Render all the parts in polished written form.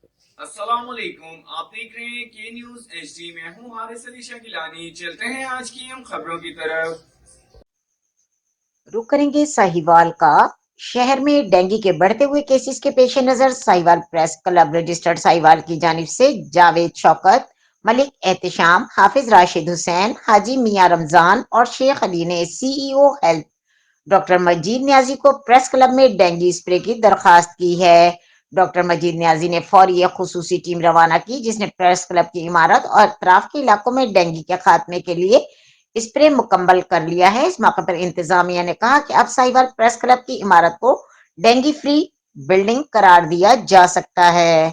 السلام علیکم، آپ دیکھ رہے ہیں کے نیوز ایچ ڈی۔ میں ہوں حارث علی شکیلانی۔ چلتے ہیں آج کی ہم خبروں کی طرف۔ رخ کریں گے ساہیوال کا۔ شہر میں ڈینگی کے بڑھتے ہوئے کیسز کے پیش نظر Sahiwal press club registered Sahiwal کی جانب سے جاوید شوکت، ملک احتشام، حافظ راشد حسین، حاجی میاں رمضان اور شیخ علی نے سی ای او ہیلتھ ڈاکٹر مجید نیازی کو پریس کلب میں ڈینگی اسپرے کی درخواست کی ہے۔ ڈاکٹر مجید نیازی نے فوری ایک خصوصی ٹیم روانہ کی جس نے پریس کلب کی عمارت اور اطراف کے علاقوں میں ڈینگی کے خاتمے کے لیے اسپرے مکمل کر لیا ہے۔ اس موقع پر انتظامیہ نے کہا کہ اب ساہیوال پریس کلب کی عمارت کو ڈینگی فری بلڈنگ قرار دیا جا سکتا ہے۔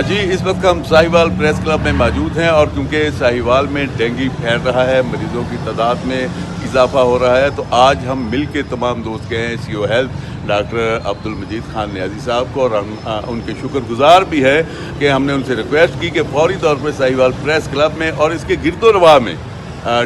جی، اس وقت ہم ساہیوال پریس کلب میں موجود ہیں اور کیونکہ ساہیوال میں ڈینگی پھیل رہا ہے، مریضوں کی تعداد میں اضافہ ہو رہا ہے، تو آج ہم مل کے تمام دوست گئے ہیں سی O health doctor Abdul Majeed Khan نیازی صاحب کو، اور ہم ان کے شکر گزار بھی ہے کہ ہم نے ان سے ریکویسٹ کی کہ فوری طور پہ ساہیوال پریس کلب میں اور اس کے گرد و نواح میں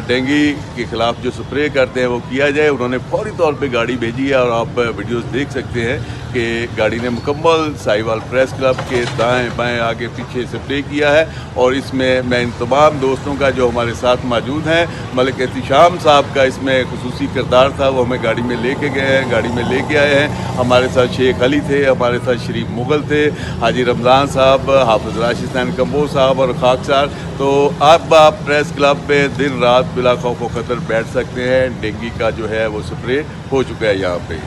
ڈینگی کے خلاف جو سپرے کرتے ہیں وہ کیا جائے۔ انہوں نے فوری طور پہ گاڑی بھیجی ہے اور آپ ویڈیوز دیکھ سکتے ہیں کہ گاڑی نے مکمل ساہیوال پریس کلب کے دائیں بائیں آگے پیچھے سپرے کیا ہے، اور اس میں ان تمام دوستوں کا جو ہمارے ساتھ موجود ہیں، ملک احتشام صاحب کا اس میں خصوصی کردار تھا، وہ ہمیں گاڑی میں لے کے گئے ہیں، گاڑی میں لے کے آئے ہیں۔ ہمارے ساتھ شیخ علی تھے، ہمارے ساتھ شریف مغل تھے، حاجی رمضان صاحب، حافظ راشد حسین کمبو صاحب اور خاکسار۔ تو اب آپ پریس کلب میں دن رات بلا خوف و خطر بیٹھ سکتے ہیں، ڈینگی کا جو ہے وہ سپرے ہو چکا ہے یہاں پہ۔